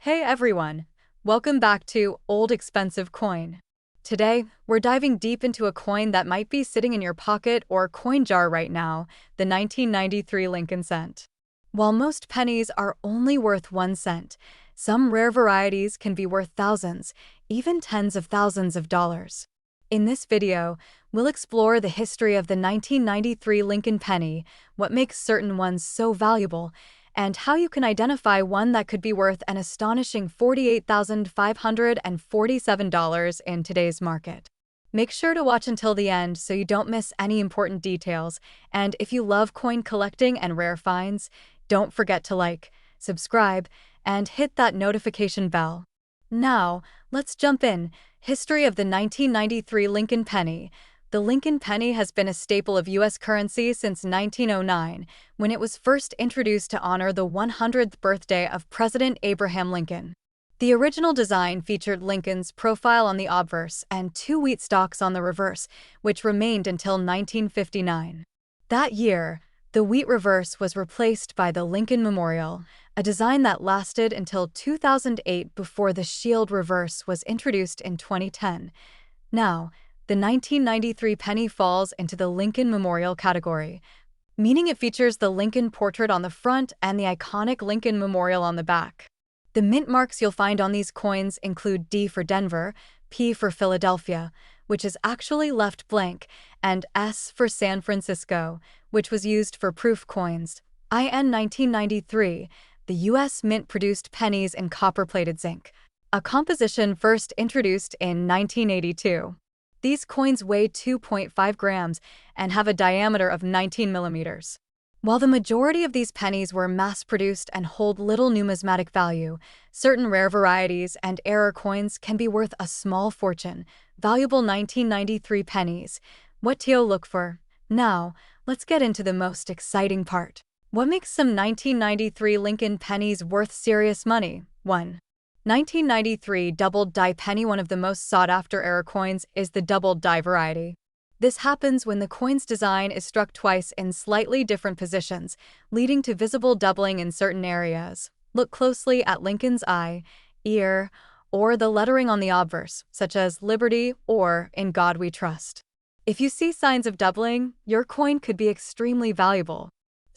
Hey everyone! Welcome back to Old Expensive Coin. Today, we're diving deep into a coin that might be sitting in your pocket or coin jar right now, the 1993 Lincoln cent. While most pennies are only worth 1 cent, some rare varieties can be worth thousands, even tens of thousands of dollars. In this video, we'll explore the history of the 1993 Lincoln penny, what makes certain ones so valuable, and how you can identify one that could be worth an astonishing $48,547 in today's market. Make sure to watch until the end so you don't miss any important details, and if you love coin collecting and rare finds, don't forget to like, subscribe, and hit that notification bell. Now, let's jump in. History of the 1993 Lincoln penny. The Lincoln penny has been a staple of U.S. currency since 1909, when it was first introduced to honor the 100th birthday of President Abraham Lincoln. The original design featured Lincoln's profile on the obverse and two wheat stalks on the reverse, which remained until 1959. That year, the wheat reverse was replaced by the Lincoln Memorial, a design that lasted until 2008 before the shield reverse was introduced in 2010. Now, the 1993 penny falls into the Lincoln Memorial category, meaning it features the Lincoln portrait on the front and the iconic Lincoln Memorial on the back. The mint marks you'll find on these coins include D for Denver, P for Philadelphia, which is actually left blank, and S for San Francisco, which was used for proof coins. IN 1993, the U.S. Mint produced pennies in copper-plated zinc, a composition first introduced in 1982. These coins weigh 2.5 grams and have a diameter of 19 millimeters. While the majority of these pennies were mass-produced and hold little numismatic value, certain rare varieties and error coins can be worth a small fortune. Valuable 1993 pennies. What to look for? Now, let's get into the most exciting part. What makes some 1993 Lincoln pennies worth serious money? 1. 1993 doubled die penny. One of the most sought-after error coins is the doubled die variety. This happens when the coin's design is struck twice in slightly different positions, leading to visible doubling in certain areas. Look closely at Lincoln's eye, ear, or the lettering on the obverse, such as Liberty or In God We Trust. If you see signs of doubling, your coin could be extremely valuable.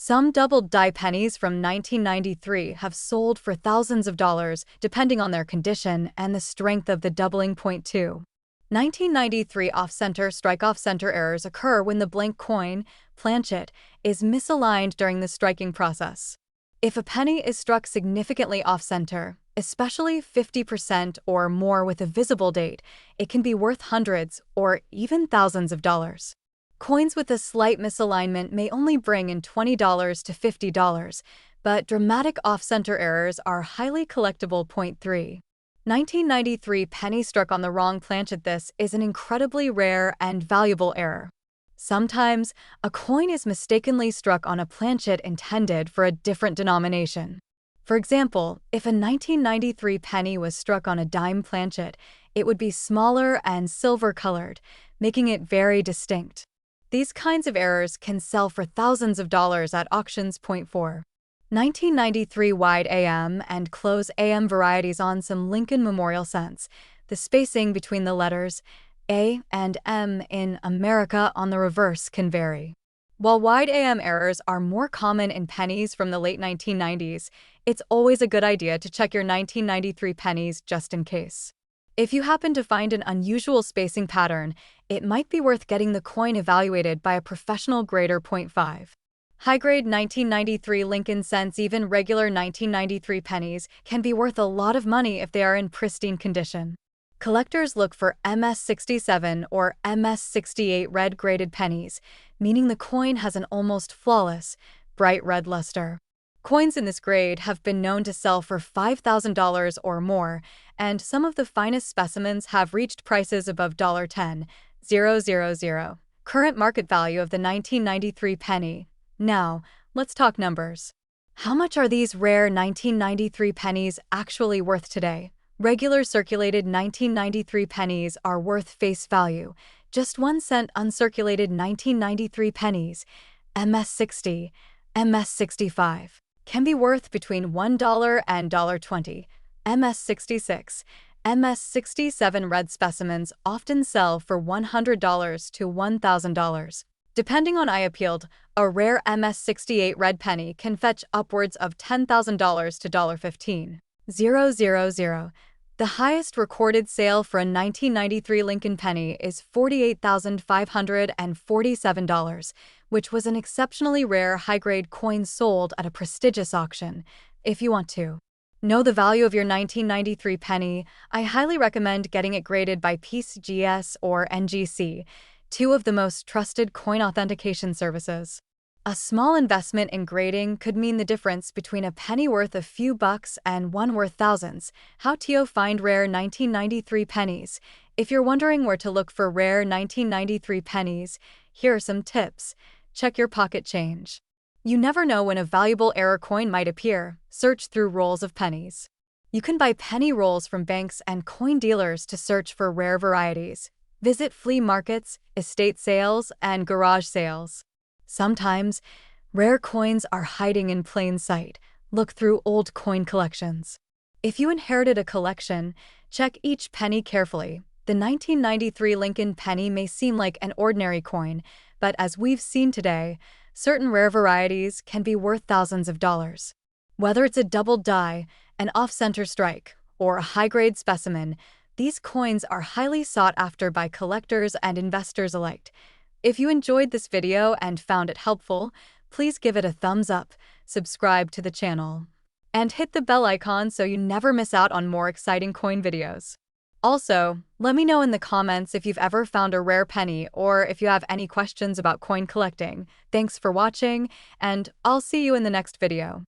Some doubled die pennies from 1993 have sold for thousands of dollars, depending on their condition and the strength of the doubling. Point 2. 1993 off-center strike-off-center errors occur when the blank coin, planchet, is misaligned during the striking process. If a penny is struck significantly off-center, especially 50% or more with a visible date, it can be worth hundreds or even thousands of dollars. Coins with a slight misalignment may only bring in $20 to $50, but dramatic off-center errors are highly collectible. Point 3. 1993 penny struck on the wrong planchet. This is an incredibly rare and valuable error. Sometimes, a coin is mistakenly struck on a planchet intended for a different denomination. For example, if a 1993 penny was struck on a dime planchet, it would be smaller and silver-colored, making it very distinct. These kinds of errors can sell for thousands of dollars at auctions. Point 4. 1993 wide AM and close AM varieties. On some Lincoln Memorial cents, the spacing between the letters A and M in America on the reverse can vary. While wide AM errors are more common in pennies from the late 1990s, it's always a good idea to check your 1993 pennies just in case. If you happen to find an unusual spacing pattern, it might be worth getting the coin evaluated by a professional grader. Point 5. High-grade 1993 Lincoln cents. Even regular 1993 pennies can be worth a lot of money if they are in pristine condition. Collectors look for MS67 or MS68 red-graded pennies, meaning the coin has an almost flawless, bright red luster. Coins in this grade have been known to sell for $5,000 or more, and some of the finest specimens have reached prices above $10,000. Current market value of the 1993 penny. Now, let's talk numbers. How much are these rare 1993 pennies actually worth today? Regular circulated 1993 pennies are worth face value, just 1 cent. Uncirculated 1993 pennies, MS60, MS65, can be worth between $1 and $1.20. MS66, MS67 red specimens often sell for $100 to $1,000. Depending on eye appeal, a rare MS68 red penny can fetch upwards of $10,000 to $15,000. The highest recorded sale for a 1993 Lincoln penny is $48,547, which was an exceptionally rare high-grade coin sold at a prestigious auction. If you want to know the value of your 1993 penny, I highly recommend getting it graded by PCGS or NGC, two of the most trusted coin authentication services. A small investment in grading could mean the difference between a penny worth a few bucks and one worth thousands. How to find rare 1993 pennies? If you're wondering where to look for rare 1993 pennies, here are some tips. Check your pocket change. You never know when a valuable error coin might appear. Search through rolls of pennies. You can buy penny rolls from banks and coin dealers to search for rare varieties. Visit flea markets, estate sales, and garage sales. Sometimes, rare coins are hiding in plain sight. Look through old coin collections. If you inherited a collection, check each penny carefully. The 1993 Lincoln penny may seem like an ordinary coin, but as we've seen today, certain rare varieties can be worth thousands of dollars. Whether it's a double die, an off-center strike, or a high-grade specimen, these coins are highly sought after by collectors and investors alike. If you enjoyed this video and found it helpful, please give it a thumbs up, subscribe to the channel, and hit the bell icon so you never miss out on more exciting coin videos. Also, let me know in the comments if you've ever found a rare penny or if you have any questions about coin collecting. Thanks for watching, and I'll see you in the next video.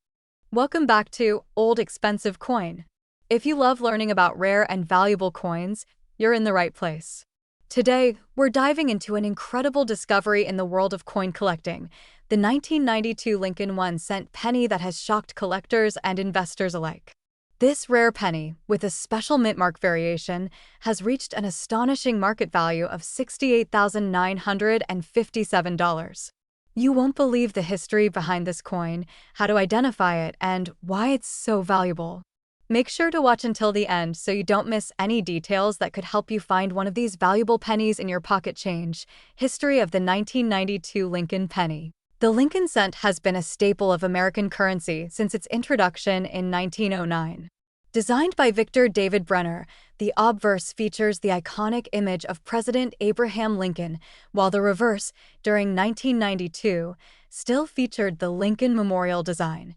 Welcome back to Old Expensive Coin. If you love learning about rare and valuable coins, you're in the right place. Today, we're diving into an incredible discovery in the world of coin collecting, the 1992 Lincoln 1-cent penny that has shocked collectors and investors alike. This rare penny, with a special mint mark variation, has reached an astonishing market value of $68,957. You won't believe the history behind this coin, how to identify it, and why it's so valuable. Make sure to watch until the end so you don't miss any details that could help you find one of these valuable pennies in your pocket change. History of the 1992 Lincoln penny. The Lincoln cent has been a staple of American currency since its introduction in 1909. Designed by Victor David Brenner, the obverse features the iconic image of President Abraham Lincoln, while the reverse, during 1992, still featured the Lincoln Memorial design,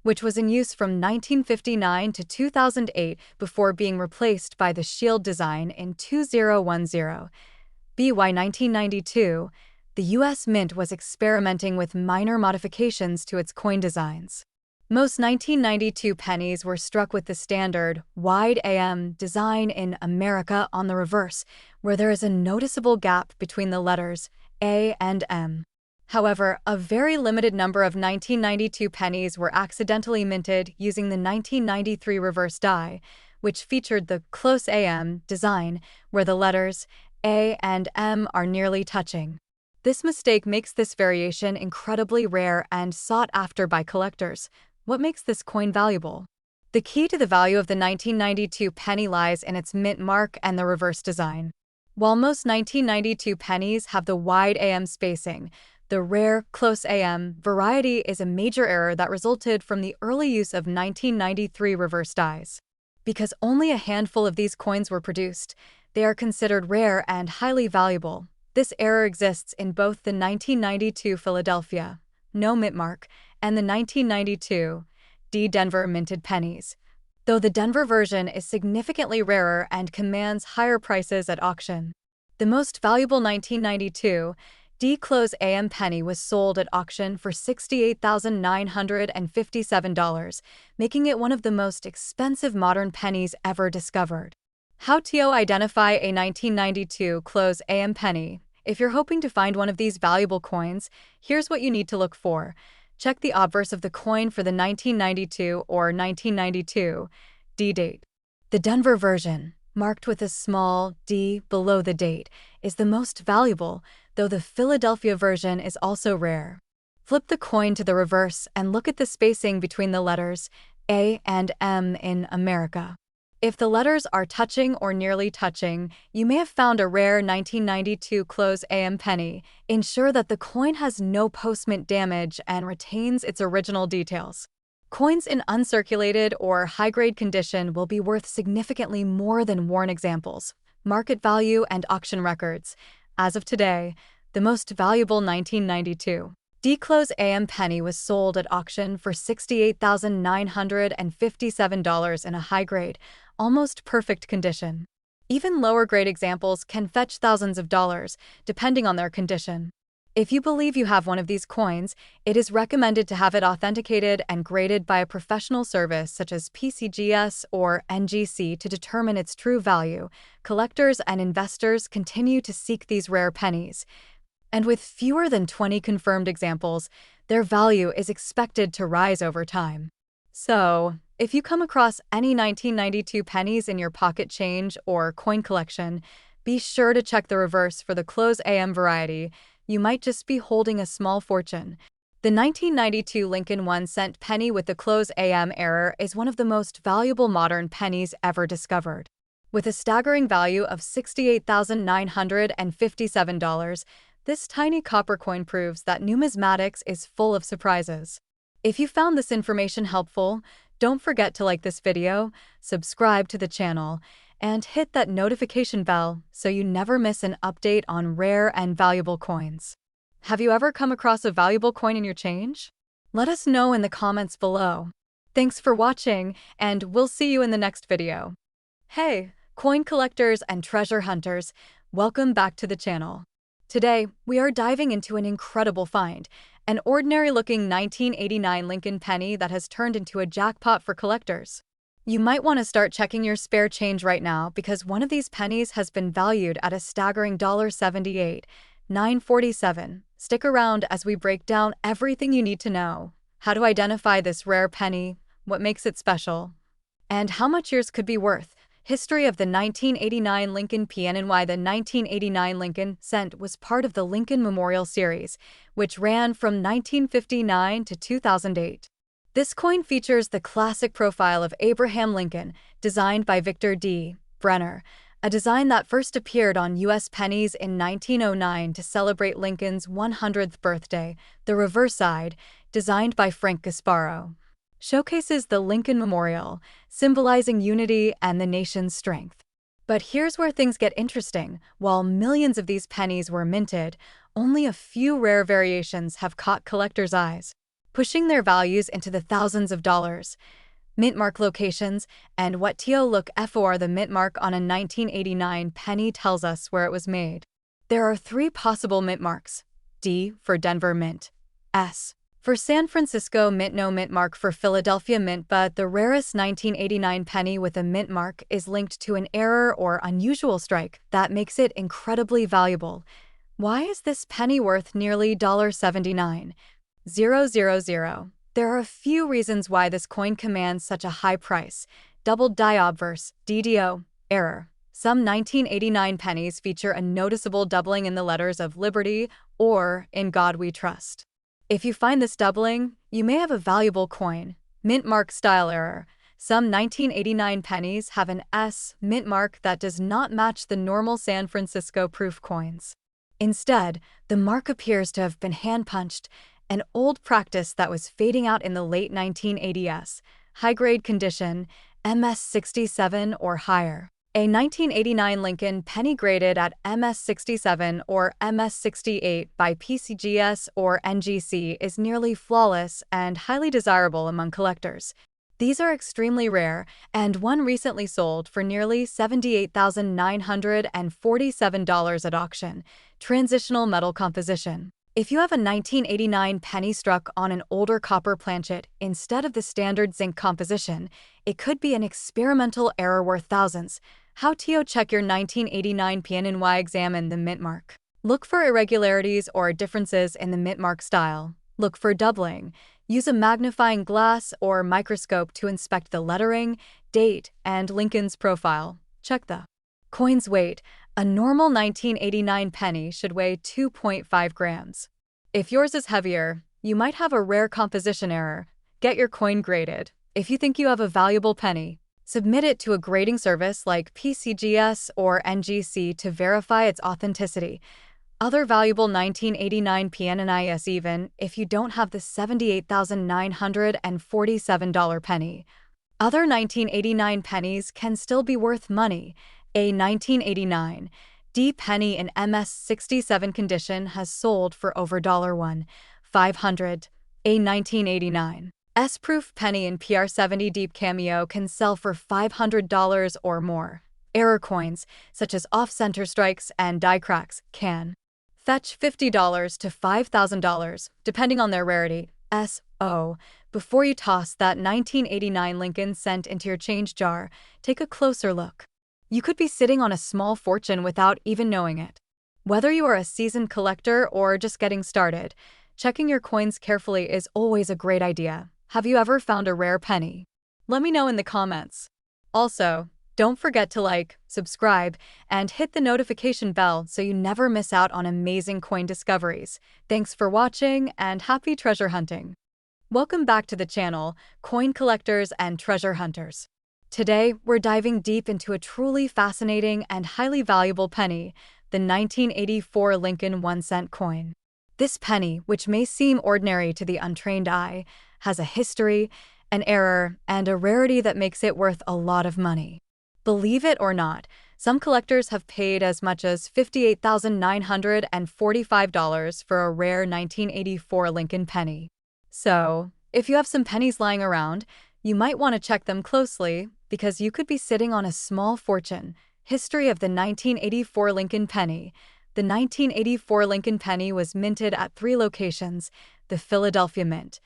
which was in use from 1959 to 2008 before being replaced by the shield design in 2010. By 1992, the U.S. Mint was experimenting with minor modifications to its coin designs. Most 1992 pennies were struck with the standard wide AM design in America on the reverse, where there is a noticeable gap between the letters A and M. However, a very limited number of 1992 pennies were accidentally minted using the 1993 reverse die, which featured the close AM design, where the letters A and M are nearly touching. This mistake makes this variation incredibly rare and sought after by collectors. What makes this coin valuable? The key to the value of the 1992 penny lies in its mint mark and the reverse design. While most 1992 pennies have the wide AM spacing, the rare, close AM variety is a major error that resulted from the early use of 1993 reverse dies. Because only a handful of these coins were produced, they are considered rare and highly valuable. This error exists in both the 1992 Philadelphia, no mint mark, and the 1992 Denver minted pennies, though the Denver version is significantly rarer and commands higher prices at auction. The most valuable 1992 close AM penny was sold at auction for $68,957, making it one of the most expensive modern pennies ever discovered. How to identify a 1992 close AM penny? If you're hoping to find one of these valuable coins, here's what you need to look for. Check the obverse of the coin for the 1992 or 1992 date. The Denver version, marked with a small d below the date, is the most valuable, though the Philadelphia version is also rare. Flip the coin to the reverse and look at the spacing between the letters A and M in America. If the letters are touching or nearly touching, you may have found a rare 1992 close AM penny. Ensure that the coin has no post-mint damage and retains its original details. Coins in uncirculated or high-grade condition will be worth significantly more than worn examples. Market value and auction records. As of today, the most valuable 1992 D-Close AM penny was sold at auction for $68,957 in a high-grade, almost perfect condition. Even lower-grade examples can fetch thousands of dollars, depending on their condition. If you believe you have one of these coins, it is recommended to have it authenticated and graded by a professional service such as PCGS or NGC to determine its true value. Collectors and investors continue to seek these rare pennies, and with fewer than 20 confirmed examples, their value is expected to rise over time. So, if you come across any 1992 pennies in your pocket change or coin collection, be sure to check the reverse for the close AM variety. You might just be holding a small fortune. The 1992 Lincoln 1-cent penny with the close AM error is one of the most valuable modern pennies ever discovered. With a staggering value of $68,957, this tiny copper coin proves that numismatics is full of surprises. If you found this information helpful, don't forget to like this video, subscribe to the channel, and hit that notification bell so you never miss an update on rare and valuable coins. Have you ever come across a valuable coin in your change? Let us know in the comments below. Thanks for watching, and we'll see you in the next video. Hey, coin collectors and treasure hunters, welcome back to the channel. Today, we are diving into an incredible find, an ordinary-looking 1989 Lincoln penny that has turned into a jackpot for collectors. You might want to start checking your spare change right now because one of these pennies has been valued at a staggering $78,947. Stick around as we break down everything you need to know: how to identify this rare penny, what makes it special, and how much yours could be worth. History of the 1989 Lincoln PNY. The 1989 Lincoln cent was part of the Lincoln Memorial Series, which ran from 1959 to 2008. This coin features the classic profile of Abraham Lincoln, designed by Victor D. Brenner, a design that first appeared on U.S. pennies in 1909 to celebrate Lincoln's 100th birthday. The reverse side, designed by Frank Gasparo, showcases the Lincoln Memorial, symbolizing unity and the nation's strength. But here's where things get interesting. While millions of these pennies were minted, only a few rare variations have caught collectors' eyes, pushing their values into the thousands of dollars. Mint mark locations and what to look for. The mint mark on a 1989 penny tells us where it was made. There are 3 possible mint marks: D for Denver Mint, S for San Francisco Mint, no mint mark for Philadelphia Mint. But the rarest 1989 penny with a mint mark is linked to an error or unusual strike that makes it incredibly valuable. Why is this penny worth nearly $79,000? There are a few reasons why this coin commands such a high price. Double die obverse, DDO, error. Some 1989 pennies feature a noticeable doubling in the letters of Liberty or In God We Trust. If you find this doubling, you may have a valuable coin. Mint mark style error. Some 1989 pennies have an S mint mark that does not match the normal San Francisco proof coins. Instead, the mark appears to have been hand-punched, an old practice that was fading out in the late 1980s. High-grade condition, MS67 or higher. A 1989 Lincoln penny graded at MS67 or MS68 by PCGS or NGC is nearly flawless and highly desirable among collectors. These are extremely rare, and one recently sold for nearly $78,947 at auction. Transitional metal composition. If you have a 1989 penny struck on an older copper planchet instead of the standard zinc composition, it could be an experimental error worth thousands. How to check your 1989 PNY? Examine the mint mark. Look for irregularities or differences in the mint mark style. Look for doubling. Use a magnifying glass or microscope to inspect the lettering, date, and Lincoln's profile. Check the coin's weight. A normal 1989 penny should weigh 2.5 grams. If yours is heavier, you might have a rare composition error. Get your coin graded. If you think you have a valuable penny, submit it to a grading service like PCGS or NGC to verify its authenticity. Other valuable 1989 PNNIS even if you don't have the $78,947 penny. Other 1989 pennies can still be worth money. A 1989 D penny in MS67 condition has sold for over $1,500. A 1989 S-proof penny in PR70 Deep Cameo can sell for $500 or more. Error coins, such as off-center strikes and die cracks, can fetch $50 to $5,000, depending on their rarity. So, before you toss that 1989 Lincoln cent into your change jar, take a closer look. You could be sitting on a small fortune without even knowing it. Whether you are a seasoned collector or just getting started, checking your coins carefully is always a great idea. Have you ever found a rare penny? Let me know in the comments. Also, don't forget to like, subscribe, and hit the notification bell so you never miss out on amazing coin discoveries. Thanks for watching and happy treasure hunting. Welcome back to the channel, coin collectors and treasure hunters. Today, we're diving deep into a truly fascinating and highly valuable penny, the 1984 Lincoln 1-cent coin. This penny, which may seem ordinary to the untrained eye, has a history, an era, and a rarity that makes it worth a lot of money. Believe it or not, some collectors have paid as much as $58,945 for a rare 1984 Lincoln penny. So, if you have some pennies lying around, you might want to check them closely because you could be sitting on a small fortune. History of the 1984 Lincoln penny. The 1984 Lincoln penny was minted at 3 locations: the Philadelphia Mint,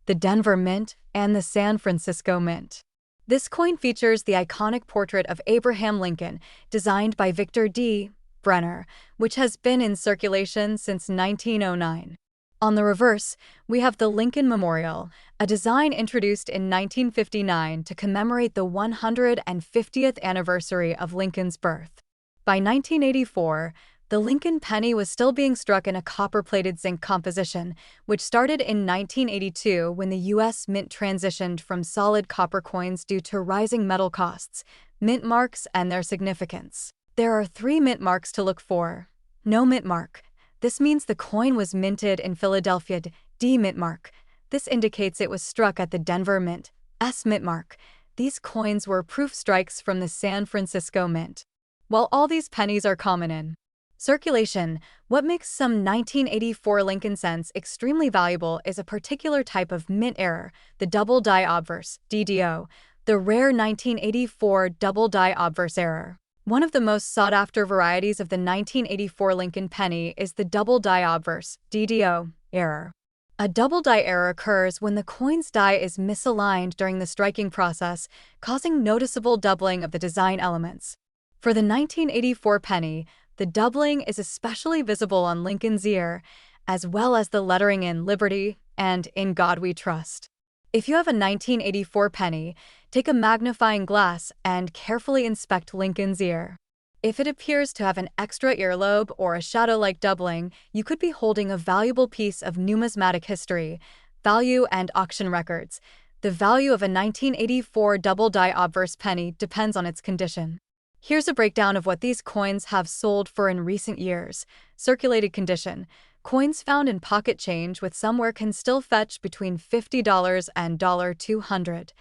the Denver Mint, and the San Francisco Mint. This coin features the iconic portrait of Abraham Lincoln, designed by Victor D. Brenner, which has been in circulation since 1909. On the reverse, we have the Lincoln Memorial, a design introduced in 1959 to commemorate the 150th anniversary of Lincoln's birth. By 1984, the Lincoln penny was still being struck in a copper-plated zinc composition, which started in 1982 when the U.S. Mint transitioned from solid copper coins due to rising metal costs. Mint marks and their significance. There are 3 mint marks to look for. No mint mark. This means the coin was minted in Philadelphia. D mint mark. This indicates it was struck at the Denver Mint. S mint mark. These coins were proof strikes from the San Francisco Mint. While all these pennies are common in circulation, what makes some 1984 Lincoln cents extremely valuable is a particular type of mint error, the double die obverse, DDO, the rare 1984 double die obverse error. One of the most sought-after varieties of the 1984 Lincoln penny is the double die obverse, DDO, error. A double die error occurs when the coin's die is misaligned during the striking process, causing noticeable doubling of the design elements. For the 1984 penny, the doubling is especially visible on Lincoln's ear, as well as the lettering in Liberty and In God We Trust. If you have a 1984 penny, take a magnifying glass and carefully inspect Lincoln's ear. If it appears to have an extra earlobe or a shadow-like doubling, you could be holding a valuable piece of numismatic history, value, and auction records. The value of a 1984 double die obverse penny depends on its condition. Here's a breakdown of what these coins have sold for in recent years. Circulated condition. Coins found in pocket change with somewhere can still fetch between $50 and $200.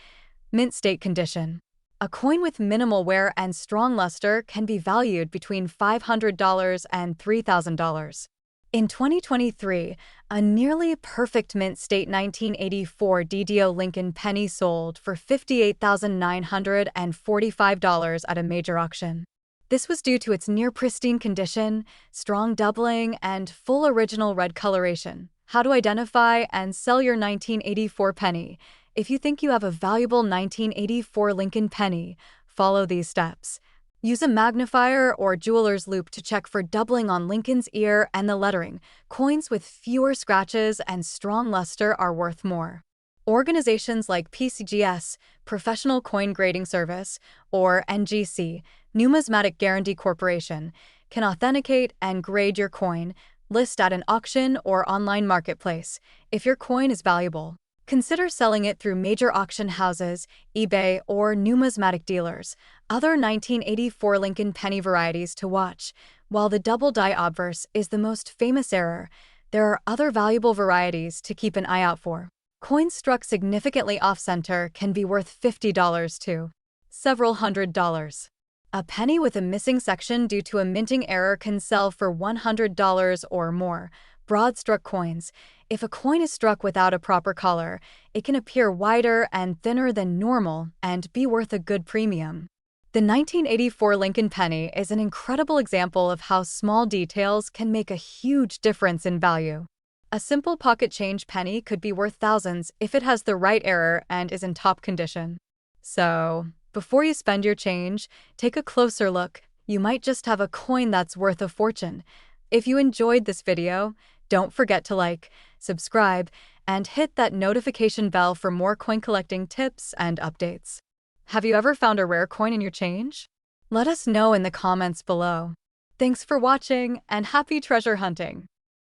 Mint state condition. A coin with minimal wear and strong luster can be valued between $500 and $3,000. In 2023, a nearly perfect mint state 1984 DDO Lincoln penny sold for $58,945 at a major auction. This was due to its near-pristine condition, strong doubling, and full original red coloration. How to identify and sell your 1984 penny. If you think you have a valuable 1984 Lincoln penny, follow these steps. Use a magnifier or jeweler's loupe to check for doubling on Lincoln's ear and the lettering. Coins with fewer scratches and strong luster are worth more. Organizations like PCGS, Professional Coin Grading Service, or NGC, Numismatic Guarantee Corporation, can authenticate and grade your coin, list at an auction or online marketplace. If your coin is valuable, Consider selling it through major auction houses, eBay, or numismatic dealers. Other 1984 Lincoln penny varieties to watch. While the double die obverse is the most famous error, there are other valuable varieties to keep an eye out for. Coins struck significantly off-center can be worth $50 to several $100s. A penny with a missing section due to a minting error can sell for $100 or more. Broad-struck coins. If a coin is struck without a proper color, it can appear wider and thinner than normal and be worth a good premium. The 1984 Lincoln penny is an incredible example of how small details can make a huge difference in value. A simple pocket change penny could be worth thousands if it has the right error and is in top condition. So, before you spend your change, take a closer look. You might just have a coin that's worth a fortune. If you enjoyed this video, don't forget to like, subscribe, and hit that notification bell for more coin collecting tips and updates. Have you ever found a rare coin in your change? Let us know in the comments below. Thanks for watching and happy treasure hunting!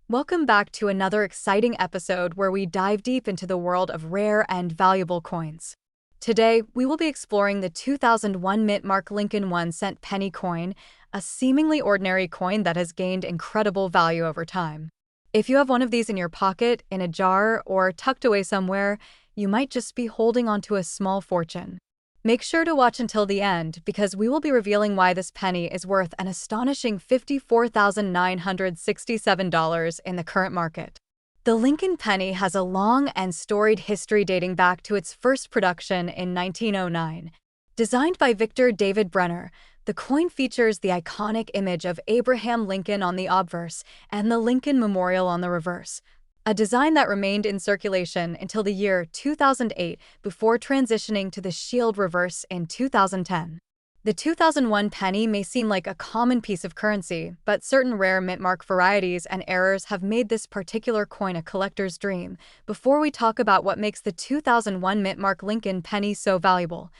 Welcome back to another exciting episode where we dive deep into the world of rare and valuable coins. Today, we will be exploring the 2001 mint mark Lincoln 1-cent penny coin, a seemingly ordinary coin that has gained incredible value over time. If you have one of these in your pocket, in a jar, or tucked away somewhere, you might just be holding onto a small fortune. Make sure to watch until the end because we will be revealing why this penny is worth an astonishing $54,967 in the current market. The Lincoln penny has a long and storied history dating back to its first production in 1909. Designed by Victor David Brenner, the coin features the iconic image of Abraham Lincoln on the obverse and the Lincoln Memorial on the reverse, a design that remained in circulation until the year 2008 before transitioning to the shield reverse in 2010. The 2001 penny may seem like a common piece of currency, but certain rare mint mark varieties and errors have made this particular coin a collector's dream. Before we talk about what makes the 2001 mint mark Lincoln penny so valuable,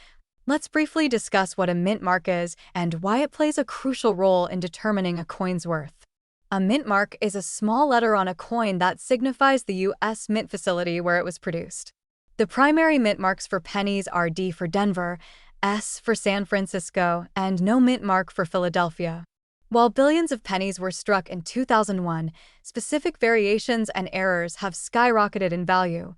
let's briefly discuss what a mint mark is and why it plays a crucial role in determining a coin's worth. A mint mark is a small letter on a coin that signifies the U.S. mint facility where it was produced. The primary mint marks for pennies are D for Denver, S for San Francisco, and no mint mark for Philadelphia. While billions of pennies were struck in 2001, specific variations and errors have skyrocketed in value,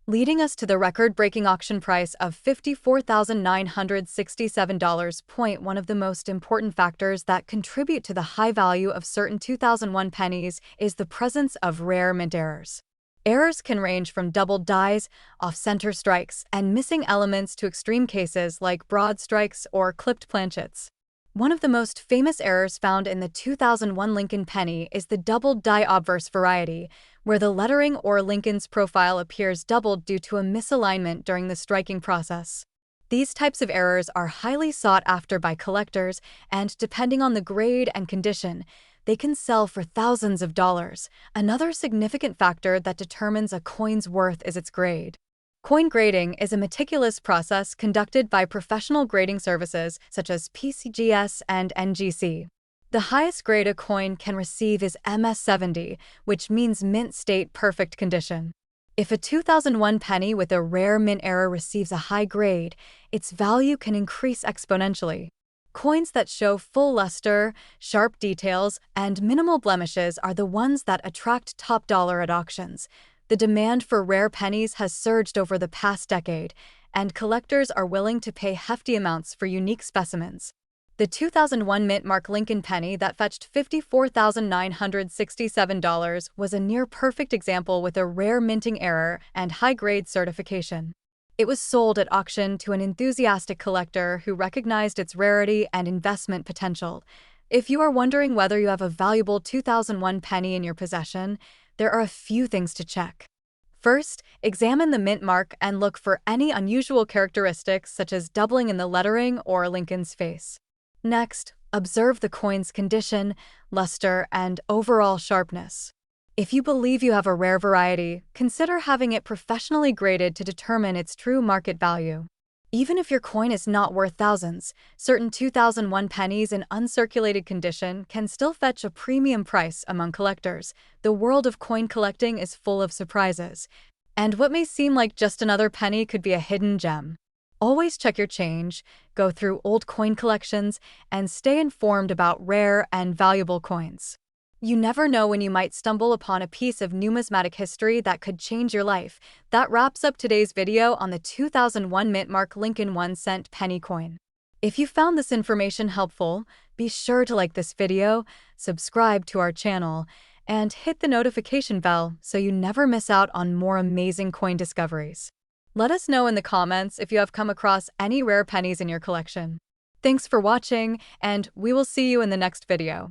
leading us to the record-breaking auction price of $54,967. One of the most important factors that contribute to the high value of certain 2001 pennies is the presence of rare mint errors. Errors can range from doubled dies, off-center strikes, and missing elements to extreme cases like broad strikes or clipped planchets. One of the most famous errors found in the 2001 Lincoln penny is the doubled die obverse variety, where the lettering or Lincoln's profile appears doubled due to a misalignment during the striking process. These types of errors are highly sought after by collectors, and depending on the grade and condition, they can sell for thousands of dollars. Another significant factor that determines a coin's worth is its grade. Coin grading is a meticulous process conducted by professional grading services such as PCGS and NGC. The highest grade a coin can receive is MS70, which means mint state perfect condition. If a 2001 penny with a rare mint error receives a high grade, its value can increase exponentially. Coins that show full luster, sharp details, and minimal blemishes are the ones that attract top dollar at auctions. The demand for rare pennies has surged over the past decade, and collectors are willing to pay hefty amounts for unique specimens. The 2001 mint mark Lincoln penny that fetched $54,967 was a near-perfect example with a rare minting error and high-grade certification. It was sold at auction to an enthusiastic collector who recognized its rarity and investment potential. If you are wondering whether you have a valuable 2001 penny in your possession, there are a few things to check. First, examine the mint mark and look for any unusual characteristics such as doubling in the lettering or Lincoln's face. Next, observe the coin's condition, luster, and overall sharpness. If you believe you have a rare variety, consider having it professionally graded to determine its true market value. Even if your coin is not worth thousands, certain 2001 pennies in uncirculated condition can still fetch a premium price among collectors. The world of coin collecting is full of surprises. And what may seem like just another penny could be a hidden gem. Always check your change, go through old coin collections, and stay informed about rare and valuable coins. You never know when you might stumble upon a piece of numismatic history that could change your life. That wraps up today's video on the 2001 mint mark Lincoln 1-cent penny coin. If you found this information helpful, be sure to like this video, subscribe to our channel, and hit the notification bell so you never miss out on more amazing coin discoveries. Let us know in the comments if you have come across any rare pennies in your collection. Thanks for watching, and we will see you in the next video.